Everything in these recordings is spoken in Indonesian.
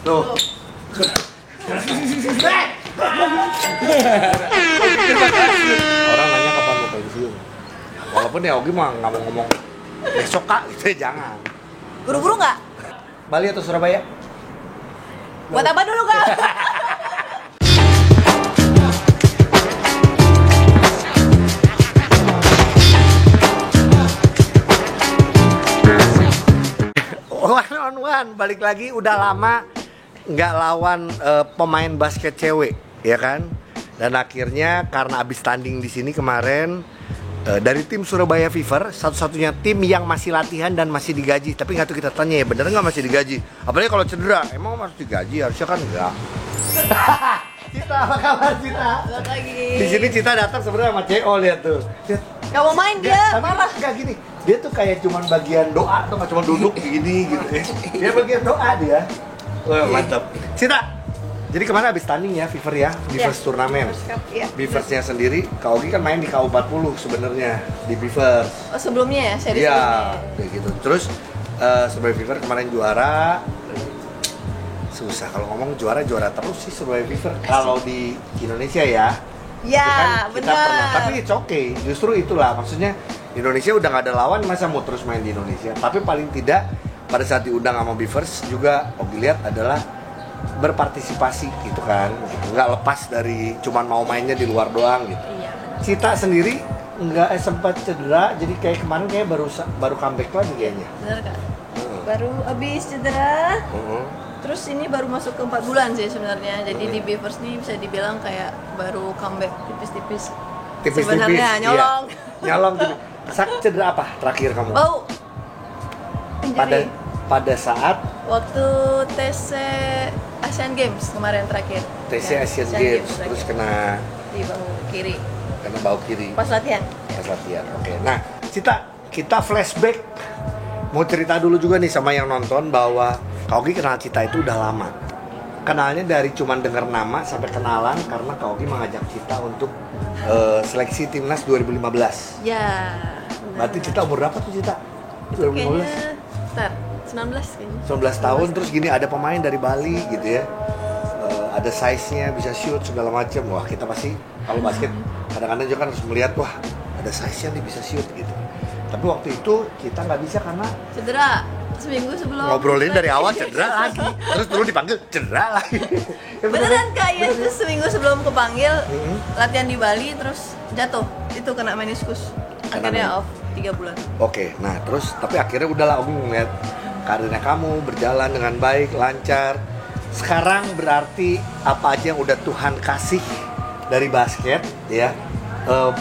Tuh. Orang nanya kapan mau pensiun. Walaupun ya Ogi mah nggak mau ngomong besok kak, gitu ya jangan. Buru-buru nggak? Bali atau Surabaya? Buat apa dulu kak? One, balik lagi udah lama nggak lawan pemain basket cewek, ya kan? Dan akhirnya karena abis tanding di sini kemarin dari tim Surabaya Fever, satu-satunya tim yang masih latihan dan masih digaji. Tapi nggak tahu kita tanya ya, bener nggak masih digaji? Apalagi kalau cedera, emang masih digaji? Harusnya kan enggak. Cita, apa kabar Cita? Lagi. Di sini Cita datang sebenarnya sama CO, lihat tuh. Gak mau main dia, tapi marah. Enggak gini, dia tuh kayak cuman bagian doa tuh, nggak cuma duduk gini gitu ya. Dia bagian doa dia. Wah, mantap. Cita, jadi kemarin habis tanding ya Fever ya, Beavers turnamen. Ya. Beaversnya sendiri, Kak Ogi kan main di KU40 sebenarnya di Beavers. Oh sebelumnya ya, seri Iya, sebelumnya. kayak gitu. Terus Surabaya Fever kemarin juara. Susah kalau ngomong juara terus sih Surabaya Fever. Kalau di Indonesia ya. Ya, Itu kan kita pernah, benar. tapi it's okay. Justru itulah maksudnya Indonesia udah nggak ada lawan, masa mau terus main di Indonesia. Tapi paling tidak pada saat diundang sama Beavers juga Ogi lihat adalah berpartisipasi gitu kan, gitu. Nggak lepas dari cuman mau mainnya di luar doang gitu. Iya. Cita sendiri nggak sempat cedera, jadi kayak kemarin kayak baru comeback lagi kayaknya. Benar kak. Baru abis cedera. Heeh. Terus ini baru masuk ke 4 bulan sih sebenarnya. Jadi di Beavers nih bisa dibilang kayak baru comeback tipis-tipis. Tipis-tipis. Sebenarnya nyolong. Iya. Nyolong tipis. Cedera apa terakhir kamu? Bau. Pada saat Waktu TC Asian Games kemarin terakhir. TC Ya, Asian Games terakhir. terus kena Di bahu kiri. bau kiri Pas latihan. pas latihan. Oke. Nah, kita flashback. Mau cerita dulu juga nih sama yang nonton bahwa Kak Ogi kenal Cita itu udah lama. Kenalnya dari cuman dengar nama sampai kenalan karena Kak Ogi mengajak Cita untuk seleksi timnas 2015. Ya. Berarti Cita umur berapa tuh Cita? Itu kayaknya start 19 kayaknya. 19 tahun terus gini ada pemain dari Bali gitu ya. Ada size-nya, bisa shoot segala macam. Wah, kita pasti kalau basket kadang-kadang juga kan harus melihat wah, ada size-nya nih bisa shoot gitu. Tapi waktu itu kita nggak bisa karena Cedera seminggu sebelum ngobrolin dari awal cedera lagi. Terus dulu dipanggil cedera lagi. Ya, beneran kak ya, terus seminggu sebelum kepanggil Mm-hmm. latihan di Bali terus jatuh, itu kena meniskus, akhirnya off 3 bulan. Oke, nah terus tapi akhirnya udahlah Om ngeliat karirnya kamu berjalan dengan baik, lancar. Sekarang berarti apa aja yang udah Tuhan kasih dari basket ya,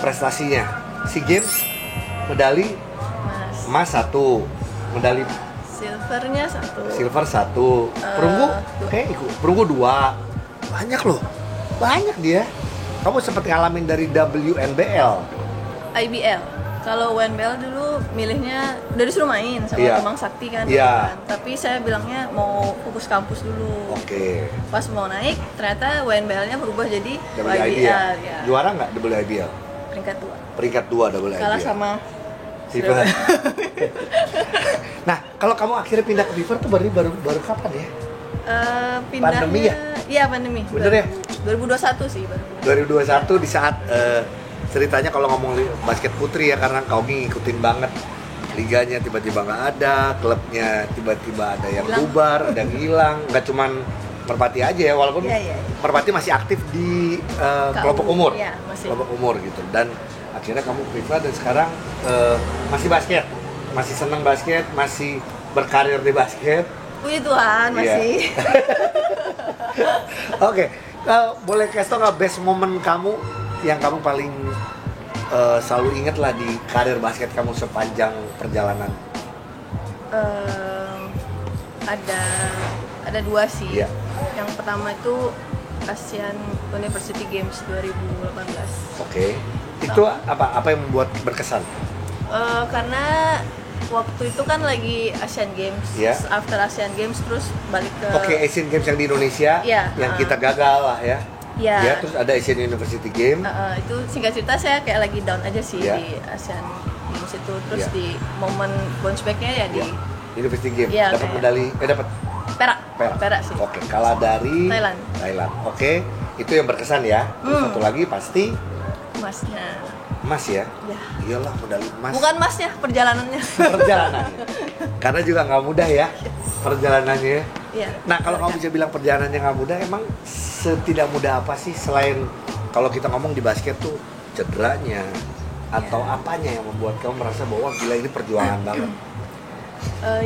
prestasinya SEA Games medali Mas, emas 1, medali silvernya 1, silver 1, perunggu perunggu 2. Banyak loh, banyak dia. Kamu sempat ngalamin dari WNBL, IBL. Kalau WNBL dulu milihnya udah disuruh main sama Iya. Kemang Sakti kan, Iya. tapi saya bilangnya mau fokus kampus dulu. Oke, Pas mau naik ternyata WNBL-nya berubah jadi WIBL. ya. Juara nggak WIBL? Peringkat 2. Peringkat 2 WIBL. Kalah sama Fever. Nah, kalau kamu akhirnya pindah ke Fever tuh baru kapan ya? pindahnya. Pandemi ya? Iya, pandemi. Bener ya? 2021 sih baru. 2021 di saat ceritanya kalau ngomong basket putri ya karena kau ngikutin banget liganya tiba-tiba nggak ada, klubnya tiba-tiba ada yang Hilang. bubar, ada yang hilang, nggak cuman Merpati aja ya walaupun Iya. Merpati masih aktif di kelompok umur, Iya, masih. kelompok umur gitu dan akhirnya kamu FIFA dan sekarang masih basket, masih senang basket, masih berkarir di basket. Puji Tuhan Iya. masih. Oke, boleh kasih tau nggak best moment kamu yang kamu paling selalu inget lah di karir basket kamu sepanjang perjalanan? Ada 2 sih. Iya. Yang pertama itu Asian University Games 2018. Oke, itu apa yang membuat berkesan? Karena waktu itu kan lagi Asian Games. Iya. Terus after Asian Games terus balik ke Oke, Asian Games yang di Indonesia, Iya, yang kita gagal lah ya. Iya. Ya, terus ada Asian University Game. Itu singkat cerita saya kayak lagi down aja sih Iya. di Asian Games itu. Terus Iya. di momen bounce back-nya ya di University Game Iya, dapat kayak- medali, dapat perak. Perak sih. Oke, kalah dari Thailand. Oke, itu yang berkesan ya. Terus satu lagi pasti Emasnya. emas ya. Ya. Iyalah medali emas. Bukan emasnya, perjalanannya. Perjalanannya. Karena juga nggak mudah ya perjalanannya. Iya. Nah, kalau kamu bisa bilang perjalanannya nggak mudah, emang setidak mudah apa sih selain kalau kita ngomong di basket tuh cederanya atau apanya yang membuat kamu merasa bahwa gila ini perjuangan banget?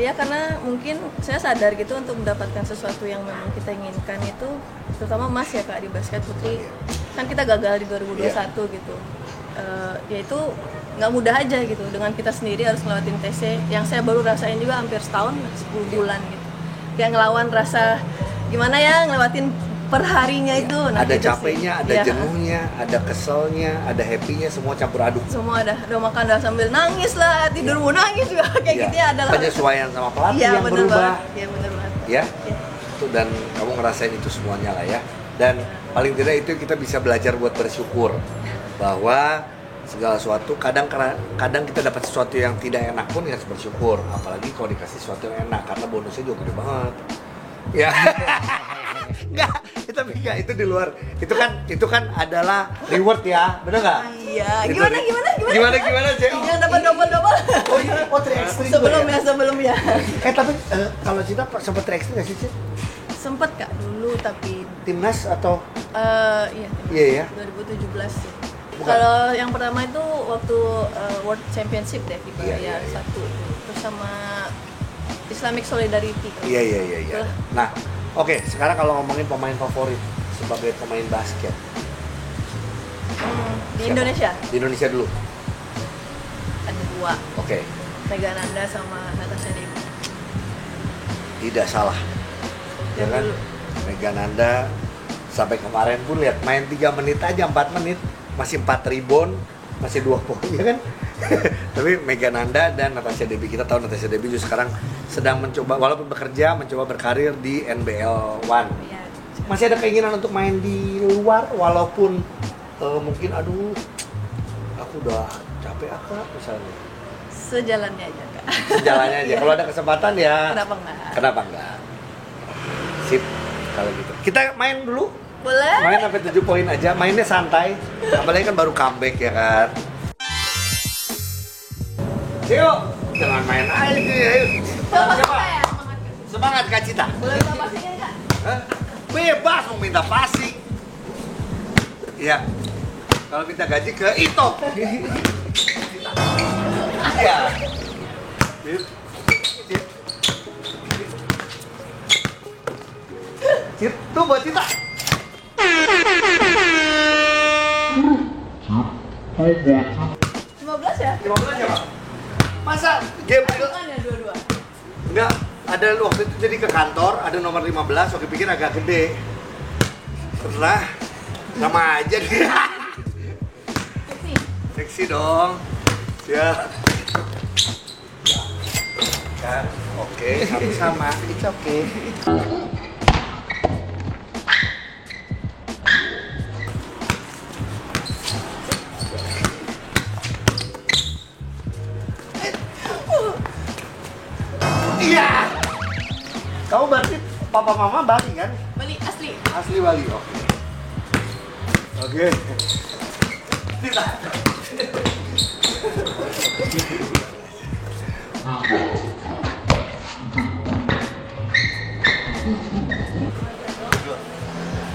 Ya karena mungkin saya sadar gitu untuk mendapatkan sesuatu yang memang kita inginkan itu, terutama emas ya Kak di basket putri, kan kita gagal di 2021 gitu. Ya itu nggak mudah aja gitu, dengan kita sendiri harus ngelewatin TC yang saya baru rasain juga hampir setahun, 10 bulan gitu. Kayak ngelawan rasa gimana ya ngelewatin perharinya itu. Nah, ada gitu capeknya, sih. ada Ya, jenuhnya, ada keselnya, ada happy-nya, semua campur aduk. semua ada, udah makan udah sambil nangis lah, tidur mau nangis juga kayak gitu ya adalah penyesuaian sama pelatih ya, yang bener berubah. banget. Ya bener banget. Ya, Ya. itu dan kamu ngerasain itu semuanya lah ya. Dan paling tidak itu kita bisa belajar buat bersyukur bahwa segala sesuatu kadang kita dapat sesuatu yang tidak enak pun ya harus bersyukur, apalagi kalau dikasih sesuatu yang enak karena bonusnya juga gede banget. Ya. Enggak, tapi enggak, itu di luar. Itu kan adalah reward ya. Benar enggak? Iya. Itu Gimana, Cek? Yang dapat double. Oh iya, oh 3x3 Sebelum ya. Tapi kalau Cita sempat 3x3 enggak sih, Cik? Sempet Kak dulu tapi Timnas atau iya. Iya ya. 2017 sih. Bukan. Kalau yang pertama itu waktu World Championship deh di Korea Iya. satu. Terus sama Islamic Solidarity. Iya. Itulah. Nah, oke, sekarang kalau ngomongin pemain favorit sebagai pemain basket Di siapa? Indonesia Di Indonesia dulu. ada dua, Oke, Mega Nanda sama Natasha Dewi. tidak salah. Ya Yang kan? dulu. Mega Nanda sampai kemarin pun lihat main 3 menit aja, 4 menit masih 4 rebound, masih 2 poin ya kan. Tapi Mega Nanda dan Natasha Dewi, kita tahu Natasha Dewi juga sekarang sedang mencoba, walaupun bekerja, mencoba berkarir di NBL One. Iya. Masih ada keinginan untuk main di luar walaupun mungkin aduh aku udah capek misalnya. Sejalannya aja Kak. Sejalannya aja. Kalau ada kesempatan ya Kenapa enggak? Sip kalau gitu. Kita main dulu. Boleh? Main sampai 7 poin aja, mainnya santai. Apalagi kan baru comeback ya kan. Yuk, jangan main aja ayo. Siapa? Semangat Kak Cita. Boleh minta passing Kak? Hah? Bebas mau minta passing. Iya. Kalau minta gaji ke Ito. Iya. Cit, tuh buat Cita. 15 ya? 15 ya, Pak? Masa game Bukan ya dua-dua? enggak ada waktu itu jadi ke kantor ada nomor 15, oke pikir agak gede. Pernah sama aja dia. Seksi dong. Ya. Kan, oke, sama-sama. It's okay. Iya. Kamu berarti papa mama Bali kan? Bali asli. Asli Bali, oke. Oke. Tidak.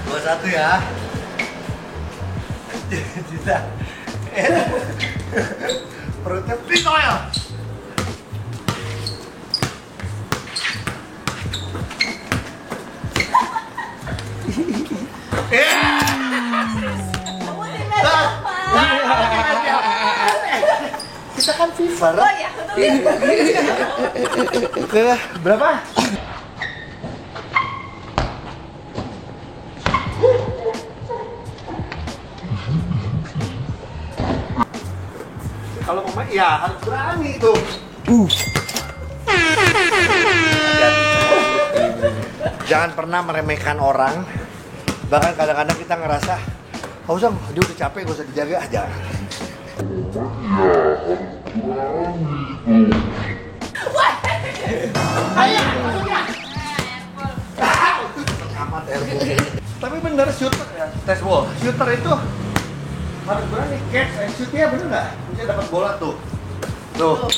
Dua satu ya. Tidak. Perutnya pikoil. Kita kan fever. Oh iya, Ke berapa? Kalau mama ya harus berani tuh. Jangan pernah meremehkan orang. Bahkan kadang-kadang kita ngerasa, oh usah, dia udah capek, gak usah dijaga aja. Ayo, masuk ya. Tapi bener shooter ya, tes ball. Shooter itu harus berani catch and shoot-nya bener nggak? Bisa dapat bola tuh. Tuh.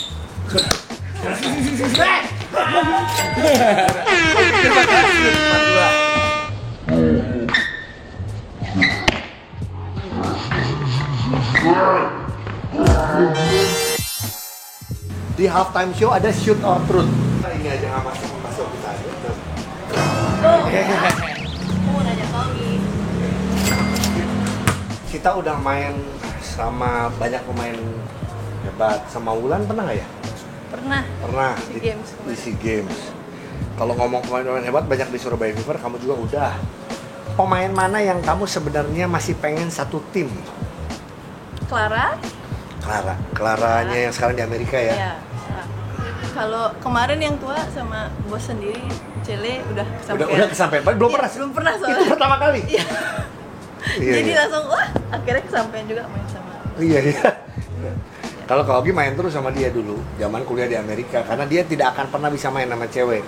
Di halftime show ada shoot or truth. Ini aja nggak masuk kita. Mau nanya Kogi. Kita udah main sama banyak pemain hebat. Sama Wulan pernah nggak ya? Pernah. Pernah SEA Games di SEA Games. Kalau ngomong pemain-pemain hebat banyak di Surabaya Fever, kamu juga udah. Pemain mana yang kamu sebenarnya masih pengen satu tim? Clara? Claranya yang sekarang di Amerika ya? Iya. Kalau kemarin yang tua sama bos sendiri, Cele udah kesampaian. Udah kesampaian, belum Iya, pernah? belum pernah soalnya. Itu pertama kali? Iya. Iya, Jadi iya. langsung, wah akhirnya kesampaian juga main sama. Iya. Kalau Kak Ogi main terus sama dia dulu, zaman kuliah di Amerika, karena dia tidak akan pernah bisa main sama cewek,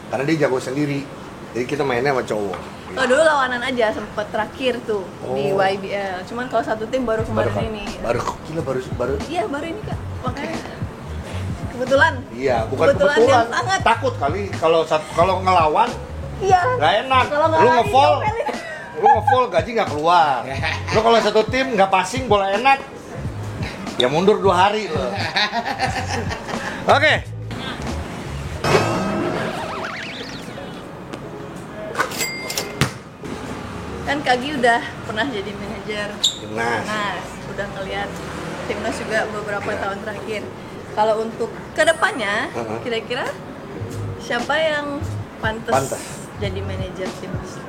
karena dia jago sendiri. Jadi kita mainnya sama cowok. Kalau dulu lawanan aja sempet terakhir tuh di Oh. YBL. Cuman kalau satu tim baru kemarin ini. Baru gila baru. Iya baru ini kak. Makanya kebetulan. Iya, bukan Kebetulan kebetulan. yang sangat. Takut kali kalau ngelawan Iya. nggak enak. Kalau nggak Lu lari, nge-fall, diomelin. lu nge-fall gaji nggak keluar. Lu kalau satu tim nggak passing bola enak, ya mundur 2 hari. Oke. Kan Kagi udah pernah jadi manajer Timnas. timnas, udah ngeliat timnas juga beberapa tahun terakhir. Kalau untuk kedepannya, kira-kira siapa yang pantas Pantas. jadi manajer timnas?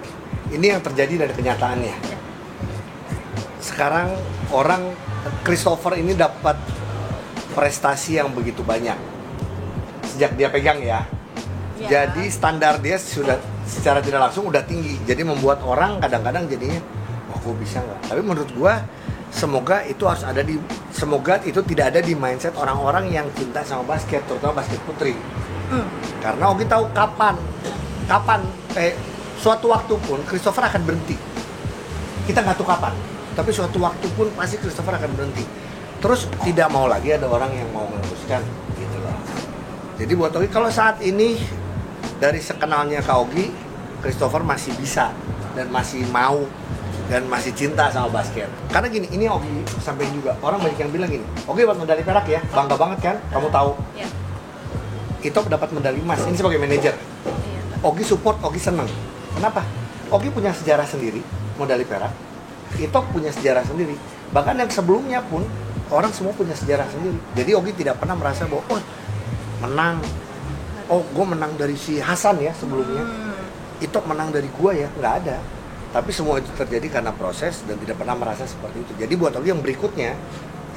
Ini yang terjadi dari kenyataannya. Ya. Sekarang orang Christopher ini dapat prestasi yang begitu banyak sejak dia pegang ya. Ya. Jadi standar dia sudah secara tidak langsung udah tinggi. Jadi membuat orang kadang-kadang jadinya, wah gue bisa nggak? Tapi menurut gue semoga itu tidak ada di mindset orang-orang yang cinta sama basket, terutama basket putri. Karena Ogi tahu kapan suatu waktu pun Christopher akan berhenti. Kita nggak tahu kapan, tapi suatu waktu pun pasti Christopher akan berhenti. Terus tidak mau lagi ada orang yang mau meneruskan, gitu loh. Jadi buat Ogi kalau saat ini dari sekenalnya Kak Ogi, Christopher masih bisa dan masih mau dan masih cinta sama basket. Karena gini, ini Ogi sampaikan juga, orang banyak yang bilang gini, Ogi dapat medali perak ya, bangga banget kan, kamu tahu. Ya. Itu dapat medali emas, ini sebagai manajer. Iya. Ogi support, Ogi seneng. Kenapa? Ogi punya sejarah sendiri, medali perak. Ito punya sejarah sendiri. Bahkan yang sebelumnya pun, orang semua punya sejarah sendiri. Jadi Ogi tidak pernah merasa bahwa, oh menang, oh gue menang dari si Hasan ya sebelumnya. Ito menang dari gue ya, nggak ada. Tapi semua itu terjadi karena proses dan tidak pernah merasa seperti itu. Jadi buat Ogi yang berikutnya,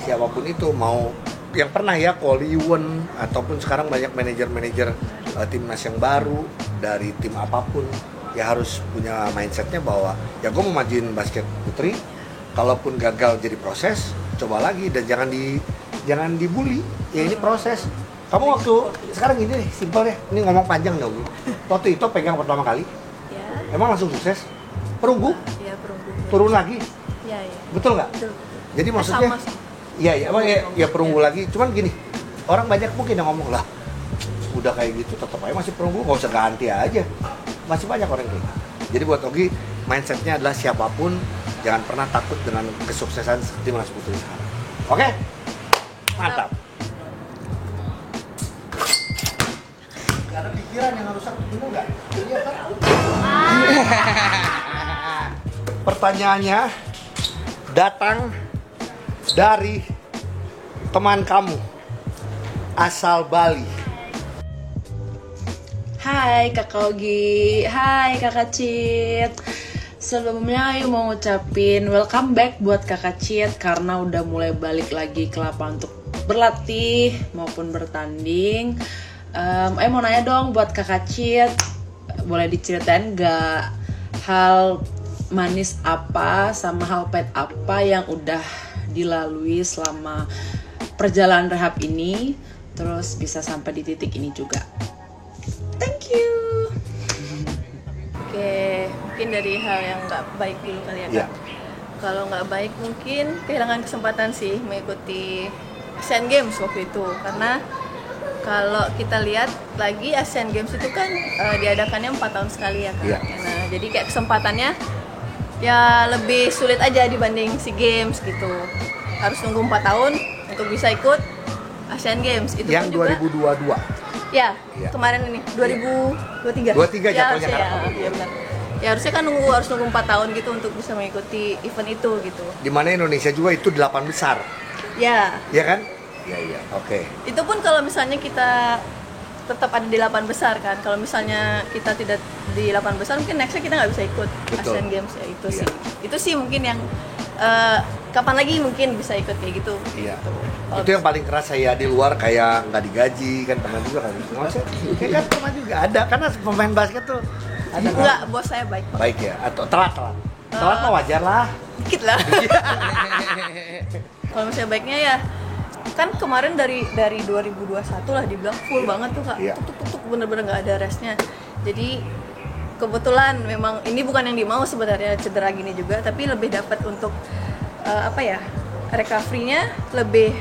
siapapun itu, mau yang pernah ya, Koliwen, ataupun sekarang banyak manajer-manajer timnas yang baru, dari tim apapun, ya harus punya mindsetnya bahwa ya gue mau majuin basket putri, kalaupun gagal jadi proses, coba lagi dan jangan dibully. Ya ini proses. Kamu waktu sekarang gini nih, simpel deh. Ini ngomong panjang dong. Waktu itu pegang pertama kali, Ya. emang langsung sukses. Perunggu, Ya perunggu. turun lagi, Ya ya. betul nggak? Betul. Jadi maksudnya, Sama sih. iya emang ya perunggu lagi. Cuman gini, orang banyak mungkin yang ngomong lah, udah kayak gitu tetap aja masih perunggu, nggak usah ganti aja. Masih banyak orang kayak gitu. Jadi buat Ogi, mindsetnya adalah siapapun jangan pernah takut dengan kesuksesan timnas putri sekarang. Oke? Mantap. Gak ada pikiran yang harus aku tunggu nggak? Iya kan? Pertanyaannya datang dari teman kamu asal Bali. Hai Kakak Ogi, hai Kakak Cit. Sebelumnya Ayu mau ngucapin welcome back buat Kakak Cit karena udah mulai balik lagi ke lapangan untuk berlatih maupun bertanding. Ayu mau nanya dong buat Kakak Cit, boleh diceritain gak hal manis apa sama hal pahit apa yang udah dilalui selama perjalanan rehab ini, terus bisa sampai di titik ini juga. Thank you. Oke, mungkin mungkin dari hal yang nggak baik dulu kali ya Iya. Kak. Kalau nggak baik mungkin kehilangan kesempatan sih mengikuti Asian Games waktu itu, karena kalau kita lihat lagi Asian Games itu kan diadakannya 4 tahun sekali ya Kak. Iya. Nah jadi kayak kesempatannya ya lebih sulit aja dibanding SEA Games gitu. Harus nunggu 4 tahun untuk bisa ikut Asian Games. Itu Yang pun juga 2022. ya, Iya. kemarin ini 2023. 23 ya, jatuhnya harusnya, kan? ya benar. Ya harusnya kan harus nunggu 4 tahun gitu untuk bisa mengikuti event itu gitu. Di mana Indonesia juga itu 8 besar. Ya, Iya kan? Iya, oke. itu pun kalau misalnya kita tetap ada di 8 besar kan. Kalau misalnya kita tidak di 8 besar mungkin nextnya kita nggak bisa ikut Betul. Asian Games ya itu Iya. sih. Itu sih mungkin yang kapan lagi mungkin bisa ikut kayak gitu. Iya. Gitu. Kalau Itu yang paling keras saya di luar kayak nggak digaji kan pernah juga kan. Maksudnya kayak kan pernah juga ada karena pemain basket tuh ada enggak, bos saya baik Pak. baik ya atau telat. Telat mah wajar lah. Dikit lah. Kalau misalnya baiknya ya kan kemarin dari 2021 lah dibilang full banget tuh Kak. Iya. Tuk bener-bener nggak ada restnya. Jadi kebetulan memang ini bukan yang dimau sebenarnya cedera gini juga, tapi lebih dapat untuk recovery-nya lebih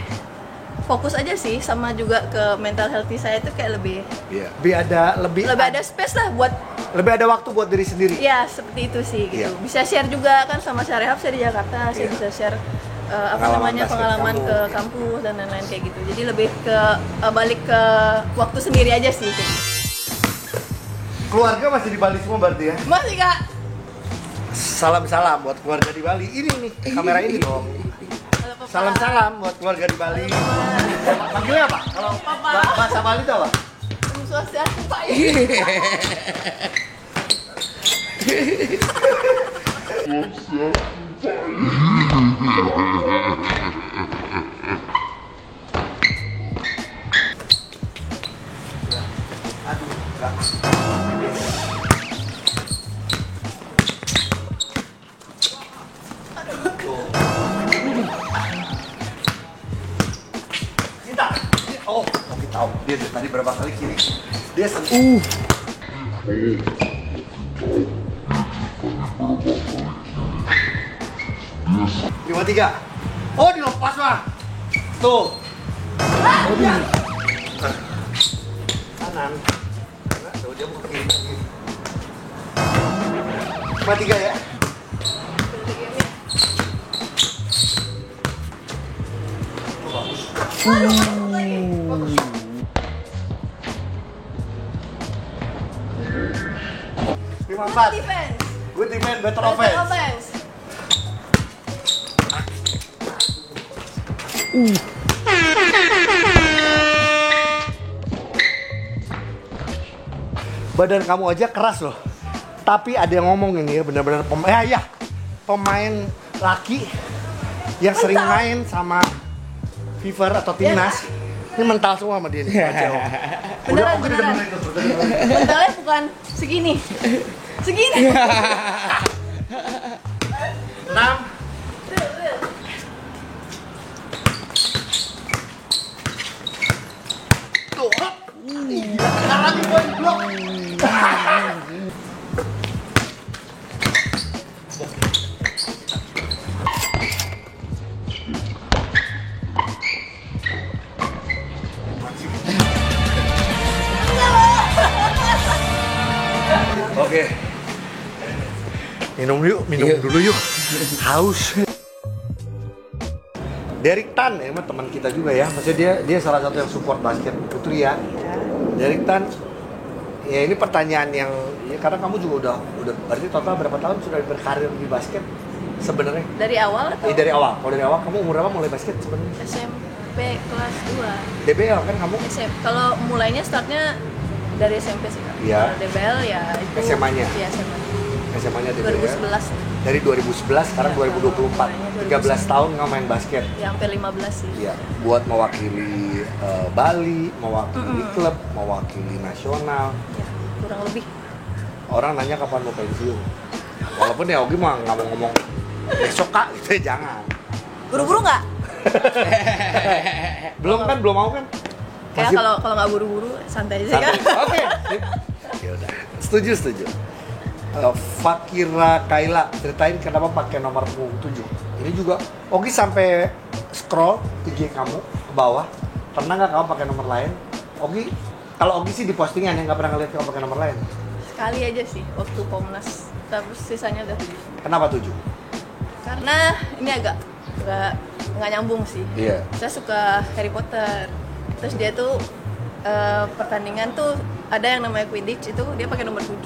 fokus aja sih, sama juga ke mental healthy saya itu kayak lebih Iya. Lebih ada space lah buat lebih ada waktu buat diri sendiri. ya seperti itu sih gitu. Iya. Bisa share juga waktu sama Syarehab, saya di Jakarta, saya Iya. bisa share Pengalaman basket pengalaman kamu. ke kampus dan lain-lain kayak gitu. Jadi lebih ke balik ke waktu sendiri aja sih. Keluarga masih di Bali semua berarti ya? Masih Kak. Salam-salam buat keluarga di Bali. Ini nih, kamera ini dong. Halo, Papa. Salam-salam buat keluarga di Bali. Panggilnya apa? Kalau Papa. bahasa Bali itu apa? Om Swastiastu, Pak. Aduh, enggak. Cinta. Oh, tapi tahu dia dari tadi berapa kali kiri. Dia lima tiga. Oh, dilepas mah. Tuh. Oh, dia. Kanan. Nah, tuh dia mau ke kiri. Lima tiga ya. Lima empat. Defense. Good defense, better Better offense. offense. Badan kamu aja keras loh. Tapi ada yang ngomong ini ya, benar-benar pemain laki yang sering main sama Fever atau Timnas. Ini mental semua sama dia nih. Beneran, Oke, beneran. udah bener. Mentalnya bukan segini. Segini. 6. Tuh, hop. Iya, lagi poin blok. Oke. Minum dulu yuk. Haus. Derek Tan ya, emang teman kita juga ya. Maksudnya dia salah satu yang support basket putri ya. Derek Tan, ya ini pertanyaan yang ya karena kamu juga udah berarti total berapa tahun sudah berkarir di basket sebenarnya? Dari awal atau? Dari awal. Kalau dari awal kamu umur berapa mulai basket sebenarnya? SMP kelas 2. DBL kan kamu? SMP. Kalau mulainya startnya dari SMP sih Kak. Iya. Kalau DBL ya itu SMA-nya? Iya, SMA. SMA-nya DBL. 2011. Dari 2011 sekarang Iya, 2024. 13 tahun kamu main basket. Ya hampir 15 sih. Iya, buat mewakili Bali, mewakili klub, mewakili nasional. Ya, kurang lebih. Orang nanya kapan mau pensiun. Walaupun ya Ogi mah nggak mau ngomong besok kak, gitu ya jangan. Buru-buru nggak? Belum mau kan? Kayak Masih- kalau nggak buru-buru santai aja Santai. kan. Oke. Sip. Ya udah. Setuju. Fakira Kaila, ceritain kenapa pakai nomor punggung 7. Ini juga Ogi sampai scroll IG kamu ke bawah. Pernah nggak kamu pakai nomor lain? Ogi, kalau Ogi sih di postingan yang nggak pernah ngeliat kamu pakai nomor lain. Sekali aja sih waktu Komnas, terus sisanya udah 7. Kenapa 7? Karena ini agak nggak nyambung sih. Iya. Saya suka Harry Potter. Terus dia tuh pertandingan tuh ada yang namanya Quidditch, itu dia pakai nomor 7.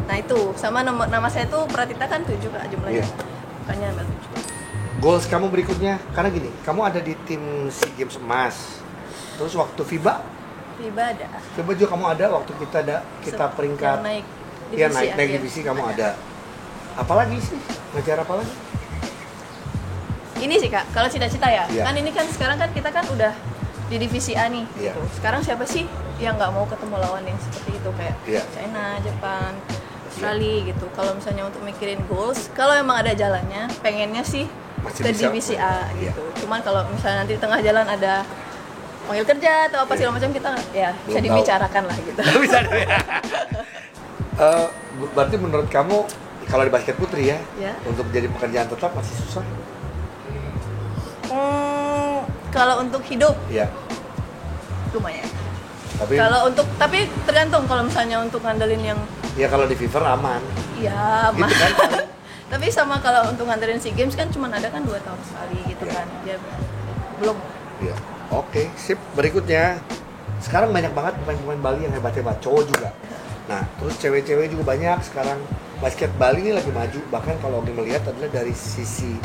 Nah itu sama nama saya tuh Pratita kan 7 Kak jumlahnya. Iya. Makanya ambil 7. Goals kamu berikutnya, karena gini, kamu ada di tim SEA Games emas. Terus waktu FIBA Tiba ada. juga kamu ada waktu kita peringkat Yang naik ya divisi naik akhir. divisi kamu ada. Apalagi sih? Ngejar apa lagi? Ini sih Kak, kalau cita-cita ya. Iya. Kan ini kan sekarang kan kita kan udah di divisi A nih Iya. gitu. Sekarang siapa sih yang nggak mau ketemu lawan yang seperti itu kayak Iya. China, Jepang, Australia gitu. Kalau misalnya untuk mikirin goals, kalau emang ada jalannya, pengennya sih Masih ke bisa. divisi A Iya. gitu. Cuman kalau misalnya nanti di tengah jalan ada panggil kerja atau apa Iya. segala macam, kita ya Belum bisa tahu. dibicarakan lah gitu. Bisa deh. Berarti menurut kamu kalau di basket putri ya, Ya. untuk jadi pekerjaan tetap masih susah? Kalau untuk hidup Ya. lumayan. Tapi Tapi tergantung kalau misalnya untuk ngandelin yang ya kalau di Fever aman. ya Gitu kan? tapi sama kalau untuk nganterin SEA Games kan cuma ada kan 2 tahun sekali gitu Iya. kan. Dia belum. Ya. Oke, sip. Berikutnya. Sekarang banyak banget pemain-pemain Bali yang hebat-hebat, cowok juga. Nah, terus cewek-cewek juga banyak sekarang. Basket Bali ini lagi maju, bahkan kalau Ogi melihat adalah dari sisi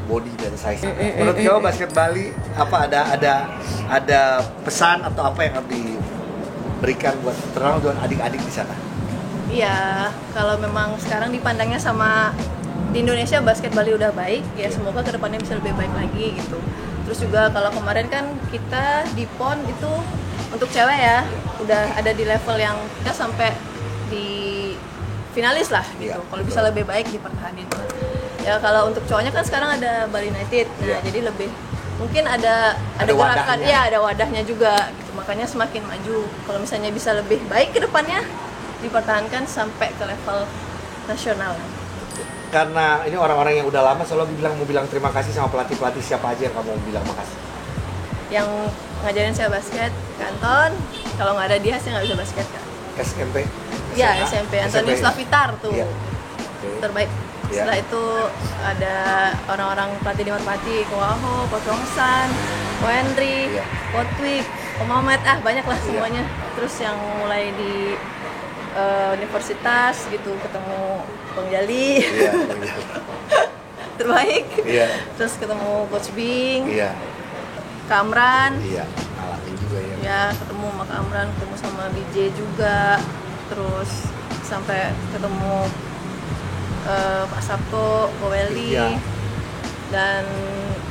body dan size. Menurut kamu basket Bali apa ada pesan atau apa yang harus diberikan buat terang buat adik-adik di sana? Iya, kalau memang sekarang dipandangnya sama di Indonesia basket Bali udah baik, ya semoga kedepannya bisa lebih baik lagi gitu. Terus juga kalau kemarin kan kita di PON itu untuk cewek ya udah ada di level yang kita sampai di finalis lah gitu. Iya, Kalau bisa lebih baik dipertahankan. Ya kalau untuk cowoknya kan sekarang ada Bali United, nah Iya. jadi lebih mungkin ada Ada gerakan, wadahnya. ya ada wadahnya juga. Gitu. Makanya semakin maju. Kalau misalnya bisa lebih baik ke depannya dipertahankan sampai ke level nasional. Karena ini orang-orang yang udah lama selalu mau bilang terima kasih sama pelatih-pelatih siapa aja yang kamu mau bilang makasih. Yang ngajarin saya basket, Kanton. Kalau nggak ada dia, saya nggak bisa basket kan. SMP? Iya SMA? SMP, Antonius Lavitar tuh Iya. Oke. terbaik. Iya. Setelah itu ada orang-orang pelatih di Merpati, Ko Aho, Ko Chongsan, Ko Henry, Iya. Ko Twig, Ko Mamet, banyak lah Iya. semuanya. Terus yang mulai di universitas gitu ketemu Bang Jali, Iya. terbaik. Iya. Terus ketemu Coach Bing, Iya. Kamran, Iya. Ngalamin juga ya. ya ketemu sama Kamran, ketemu sama BJ juga, terus sampai ketemu Pak Sabto, Ko Weli, Iya. dan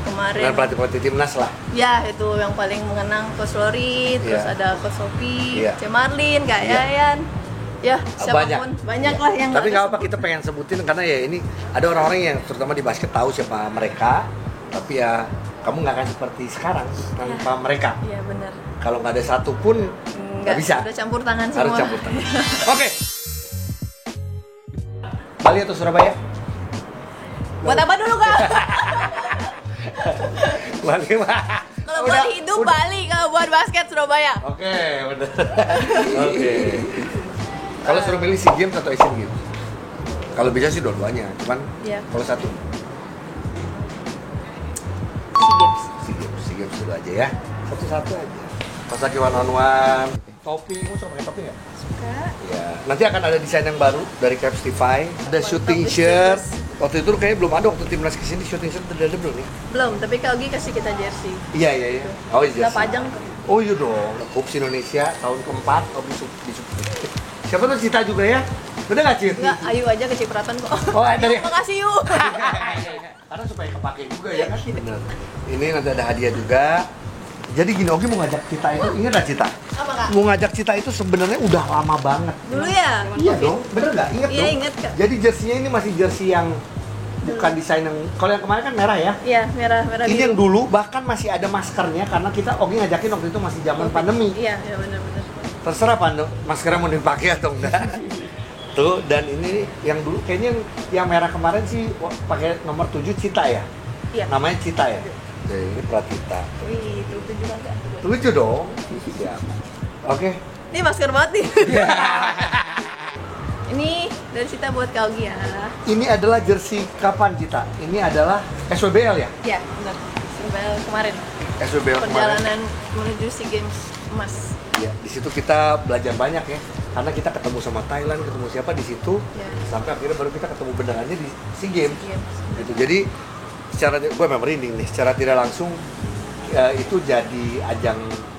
kemarin Dan pelatih-pelatih timnas lah. ya itu yang paling mengenang Coach Lori, terus Iya. ada Coach Sophie, Iya. C. Marlin, Kak Iya. Yayan, ya siapapun banyak Iya. lah yang Tapi nggak nggak apa disebut. kita pengen sebutin karena ya ini ada orang-orang yang terutama di basket tahu siapa mereka, tapi ya kamu nggak akan seperti sekarang tanpa mereka. Iya benar. Kalau nggak ada satu pun nggak bisa. Udah campur tangan Harus semua. campur tangan. Oke. Bali atau Surabaya? Buat apa dulu Kak? Bali mah. Kalau buat hidup Bali, kalau buat basket Surabaya. Oke, benar. Oke. Kalau suruh milih SEA Games atau Asian Games? Kalau bisa sih dua-duanya, cuman Iya. kalau satu SEA Games. SEA Games dulu aja ya. Satu-satu aja. Pas lagi one on one. Topi, kamu suka pakai topi nggak? Suka. Ya. Nanti akan ada desain yang baru dari Capstify. Ada shooting Bagus, shirt. bagus. Waktu itu kayaknya belum ada waktu timnas kesini shooting shirt udah ada belum nih? Belum, tapi Kak Ogi kasih kita jersey. Iya iya iya. Oh iya. Udah pajang tuh. Oh iya dong. Hoops Indonesia tahun keempat. Obi di siapa tuh Cita juga ya? Udah nggak Cita? Enggak, ayu aja kecipratan kok. Oh, dari- Makasih yuk. Karena supaya kepake juga ya kan? Bener. Ini nanti ada hadiah juga. Jadi gini, Ogi mau ngajak Cita itu, ingat gak Cita? Apa Kak? Mau ngajak Cita itu sebenarnya udah lama banget. Dulu ya? Iya dong, bener nggak? Ingat Iya, dong? ingat, Kak. Jadi jersinya ini masih jersey yang bukan desain yang, kalau yang kemarin kan merah ya. Iya, merah Ini biru. yang dulu bahkan masih ada maskernya karena kita Ogi ngajakin waktu itu masih zaman pandemi. Iya, benar-benar. Terserah Pando, maskernya mau dipakai atau enggak. Tuh, dan ini yang dulu kayaknya yang merah kemarin sih pakai nomor 7 Cita ya? Iya. Namanya Cita ya? Jadi ini Pratita. Wih, itu juga enggak. Lucu dong. Ya. Oke. Ini masker banget nih. Ini dari Cita buat Kak Ogi ya. Ini adalah jersey kapan Cita? Ini adalah SWBL ya? Iya, benar. Sampai kemarin. SWBL kemarin. Perjalanan menuju SEA Games emas. Ya, di situ kita belajar banyak ya. Karena kita ketemu sama Thailand, ketemu siapa di situ. Ya. Sampai akhirnya baru kita ketemu benerannya di SEA Games. Games. Gitu. Jadi secara gue memang merinding nih, secara tidak langsung itu jadi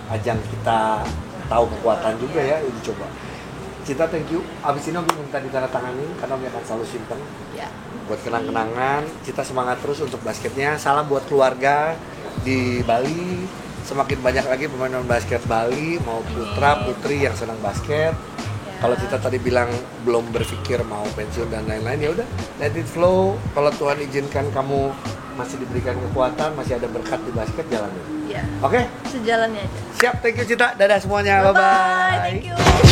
ajang kita tahu kekuatan juga ya, uji coba. Cita, thank you. Abis ini Om minta ditandatangani karena Om akan selalu simpen Ya. buat kenang-kenangan. Cita semangat terus untuk basketnya. Salam buat keluarga di Bali. Semakin banyak lagi pemain basket Bali, mau putra putri yang senang basket. Kalau Cita tadi bilang belum berpikir mau pensiun dan lain-lain, ya udah let it flow. Kalau Tuhan izinkan kamu masih diberikan kekuatan, masih ada berkat di basket, jalanin. Iya. Oke? Sejalannya aja. Siap, thank you Cita. Dadah semuanya. Bye bye. Thank you.